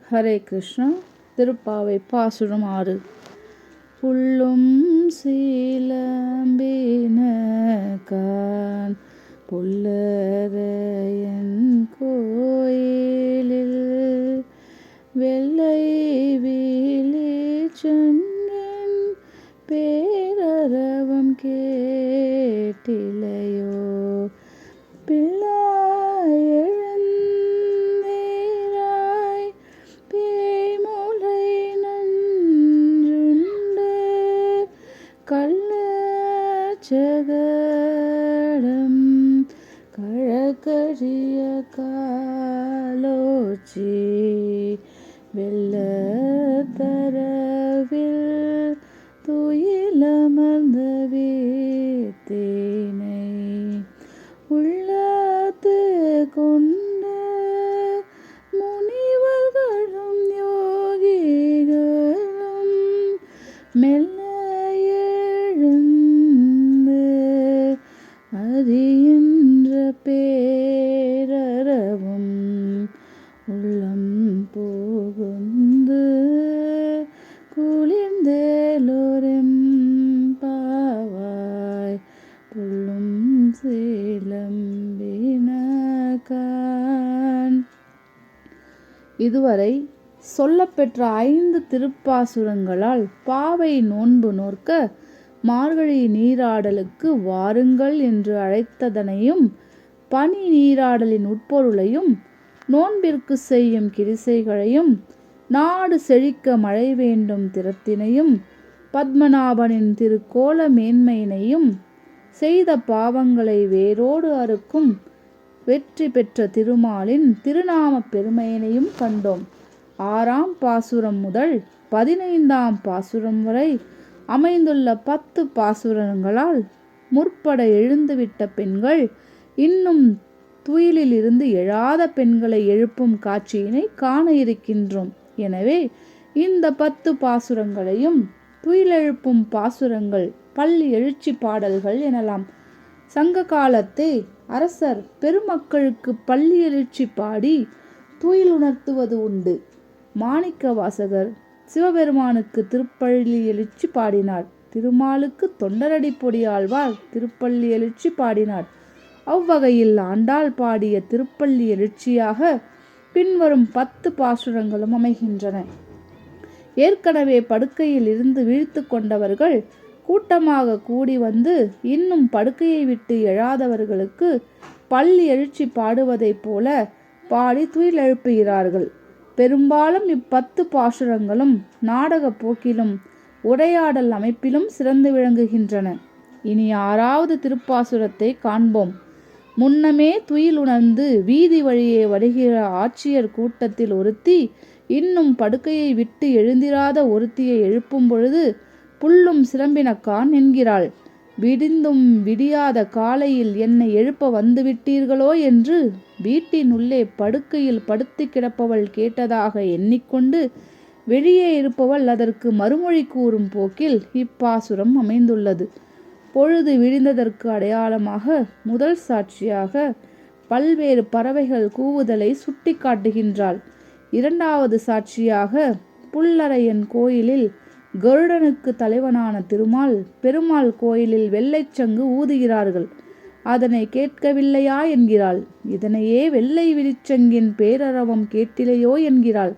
ஹரே கிருஷ்ணா. திருப்பாவை பாசுரம் 6. புள்ளும் சீலம்பினகான் புல்லரையன் கோயிலில் வெள்ளை விழிச்சங்கின் பேரரவம் கேட்டிலையோ பிள்ளாய் பேய்முலை நஞ்சுண்டு கள்ளச்சகடம் கழக்கழிய காலோச்சி வெள்ளத்தரவில் துயிலமர்ந்த வீத்தினை உள்ளத்து கொண்ட முனிவர்களும் யோகிகளும் மெல்ல எழுந்து அறிகின்ற பேரறவும் உள்ளம் புகுந்து குளிர்ந்தேலோரெம்பாவாய் புள்ளும் சீலம்பினகான். இதுவரை சொல்லப்பெற்ற 5 திருப்பாசுரங்களால் பாவை நோன்பு நோற்க மார்கழி நீராடலுக்கு வாருங்கள் என்று அழைத்ததனையும், பனி நீராடலின் உட்பொருளையும், நோன்பிற்கு செய்யும் கிரிசைகளையும், நாடு செழிக்க மழை வேண்டும் திறத்தினையும், பத்மநாபனின் திருக்கோல மேன்மையினையும், செய்த பாவங்களை வேரோடு அறுக்கும் வெற்றி பெற்ற திருமாலின் திருநாம பெருமையினையும் கண்டோம். 6ஆம் பாசுரம் முதல் 15ஆம் பாசுரம் வரை அமைந்துள்ள 10 பாசுரங்களால் முற்பட எழுந்துவிட்ட பெண்கள் இன்னும் துயிலில் இருந்து எழாத பெண்களை எழுப்பும் காட்சியினை காண இருக்கின்றோம். எனவே இந்த 10 பாசுரங்களையும் துயிலெழுப்பும் பாசுரங்கள், பள்ளி எழுச்சி பாடல்கள் எனலாம். சங்க காலத்தே அரசர் பெருமக்களுக்கு பள்ளி எழுச்சி பாடி துயில் உணர்த்துவது உண்டு. மாணிக்க வாசகர் சிவபெருமானுக்கு திருப்பள்ளி எழுச்சி பாடினார். திருமாலுக்கு தொண்டரடி பொடி ஆழ்வார் திருப்பள்ளி எழுச்சி பாடினார். அவ்வகையில் ஆண்டாள் பாடிய திருப்பள்ளி எழுச்சியாக பின்வரும் 10 பாசுரங்களும் அமைகின்றன. ஏற்கனவே படுக்கையில் இருந்து விழித்து கொண்டவர்கள் கூட்டமாக கூடி வந்து இன்னும் படுக்கையை விட்டு எழாதவர்களுக்கு பள்ளி எழுச்சி பாடுவதைப் போல பாடி துயில் எழுப்புகிறார்கள். பெரும்பாலும் 10 பாசுரங்களும் நாடக போக்கிலும் உரையாடல் அமைப்பிலும் சிறந்து விளங்குகின்றன. இனி 6வது திருப்பாசுரத்தை காண்போம். முன்னமே துயில் உணர்ந்து வீதி வழியே வருகிற ஆட்சியர் கூட்டத்தில் ஒருத்தி இன்னும் படுக்கையை விட்டு எழுந்திராத ஒருத்தியை எழுப்பும் பொழுது புள்ளும் சிலம்பினகான் என்கிறாள். விடிந்தும் விடியாத காலையில் என்னை எழுப்ப வந்துவிட்டீர்களோ என்று வீட்டின் உள்ளே படுக்கையில் படுத்து கிடப்பவள் கேட்டதாக எண்ணிக்கொண்டு வெளியே இருப்பவள் அதற்கு மறுமொழி கூறும் போக்கில் இப்பாசுரம் அமைந்துள்ளது. பொழுது விடிந்ததற்கு அடையாளமாக முதல் சாட்சியாக பல்வேறு பறவைகள் கூவுதலை சுட்டி காட்டுகின்றாள். 2வது சாட்சியாக புல்லரையன் கோயிலில் கருடனுக்கு தலைவனான பெருமாள் கோயிலில் வெள்ளைச்சங்கு ஊதுகிறார்கள். அதனை கேட்கவில்லையா என்கிறாள். இதனையே வெள்ளை விழிச்சங்கின் பேரரவம் கேட்டிலையோ என்கிறாள்.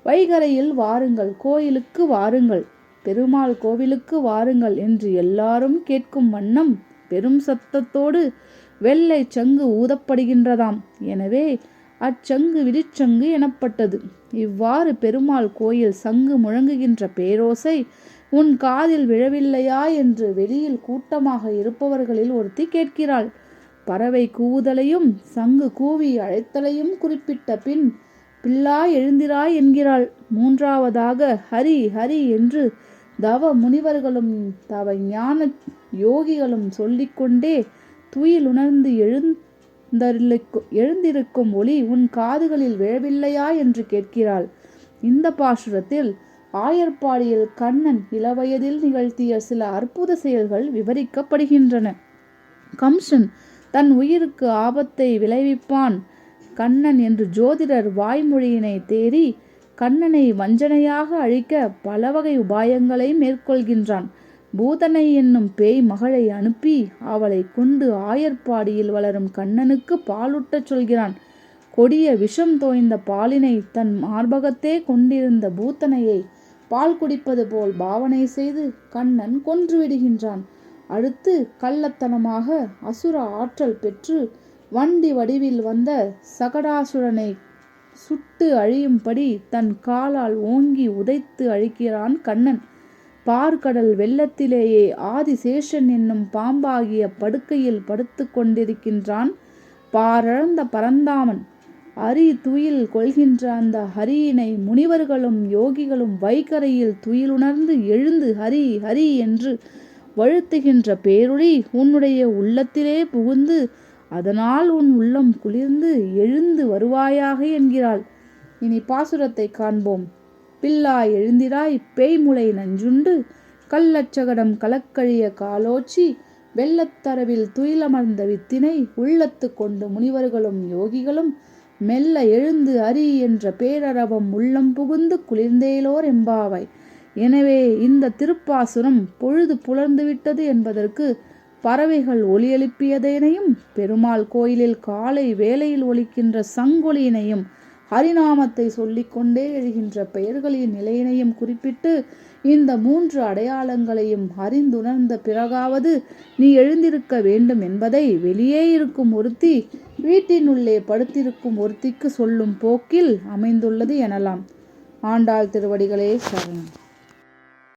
வைகரையில் வாருங்கள், கோயிலுக்கு வாருங்கள், பெருமாள் கோவிலுக்கு வாருங்கள் என்று எல்லாரும் கேட்கும் வண்ணம் பெரும் சத்தத்தோடு வெள்ளை சங்கு ஊதப்படுகின்றதாம். எனவே அச்சங்கு விழிச்சங்கு எனப்பட்டது. இவ்வாறு பெருமாள் கோயில் சங்கு முழங்குகின்ற பேரோசை உன் காதில் விழவில்லையா என்று வெளியில் கூட்டமாக இருப்பவர்களில் ஒருத்தி கேட்கிறாள். பறவை கூவுதலையும் சங்கு கூவி அழைத்தலையும் குறிப்பிட்ட பின் பிள்ளாய் எழுந்திராய் என்கிறாள். 3வதாக ஹரி ஹரி என்று தவ முனிவர்களும் தவ ஞான யோகிகளும் சொல்லிக்கொண்டே துயில் உணர்ந்து எழுந்திருக்கும் ஒளி உன் காதுகளில் விழவில்லையா என்று கேட்கிறாள். இந்த பாசுரத்தில் ஆயர்பாடியில் கண்ணன் இளவயதில் நிகழ்த்திய சில அற்புத செயல்கள் விவரிக்கப்படுகின்றன. கம்சன் தன் உயிருக்கு ஆபத்தை விளைவிப்பான் கண்ணன் என்று ஜோதிடர் வாய்மொழியினை தேறி கண்ணனை வஞ்சனையாக அழிக்க பல வகை உபாயங்களை மேற்கொள்கின்றான். பூதனை என்னும் பேய் மகளை அனுப்பி அவளை கொண்டு ஆயர்பாடியில் வளரும் கண்ணனுக்கு பாலூட்டச் சொல்கிறான். கொடிய விஷம் தோய்ந்த பாலினை தன் மார்பகத்தே கொண்டிருந்த பூத்தனையை பால் குடிப்பது போல் பாவனை செய்து கண்ணன் கொன்றுவிடுகின்றான். அடுத்து கள்ளத்தனமாக அசுர ஆற்றல் பெற்று வண்டி வடிவில் வந்த சகடாசுரனை சுட்டு அழியும்படி தன் காலால் ஓங்கி உதைத்து அழிக்கிறான் கண்ணன். பார்க்கடல் வெள்ளத்திலேயே ஆதிசேஷன் என்னும் பாம்பாகிய படுக்கையில் படுத்து கொண்டிருக்கின்றான் பாரழந்த பரந்தாமன். அரி துயில் கொள்கின்ற அந்த ஹரியினை முனிவர்களும் யோகிகளும் வைகரையில் துயிலுணர்ந்து எழுந்து ஹரி ஹரி என்று வழுத்துகின்ற பேருளி உன்னுடைய உள்ளத்திலே புகுந்து அதனால் உன் உள்ளம் குளிர்ந்து எழுந்து வருவாயாக என்கிறாள். இனி பாசுரத்தை காண்போம். பில்லாய் எழுந்திராய் பேய்முளை நஞ்சுண்டு கள்ளச்சகடம் கலக்கழிய காலோச்சி வெள்ளத்தரவில் துயிலமர்ந்த வித்தினை உள்ளத்து கொண்டு முனிவர்களும் யோகிகளும் மெல்ல எழுந்து அரி என்ற பேரரவம் உள்ளம் புகுந்து குளிர்ந்தேலோர் எம்பாவாய். எனவே இந்த திருப்பாசுரம் பொழுது புலர்ந்துவிட்டது என்பதற்கு பறவைகள் ஒலி எழுப்பியதனையும் பெருமாள் கோயிலில் காலை வேளையில் ஒலிக்கின்ற சங்கொலியினையும் ஹரிநாமத்தை சொல்லிக்கொண்டே எழுகின்ற பெயர்களின் நிலையினையும் குறிப்பிட்டு இந்த 3 அடையாளங்களையும் அறிந்துணர்ந்த பிறகாவது நீ எழுந்திருக்க வேண்டும் என்பதை வெளியே இருக்கும் ஒருத்தி வீட்டினுள்ளே படுத்திருக்கும் ஒருத்திக்கு சொல்லும் போக்கில் அமைந்துள்ளது எனலாம். ஆண்டாள் திருவடிகளே சரணம்.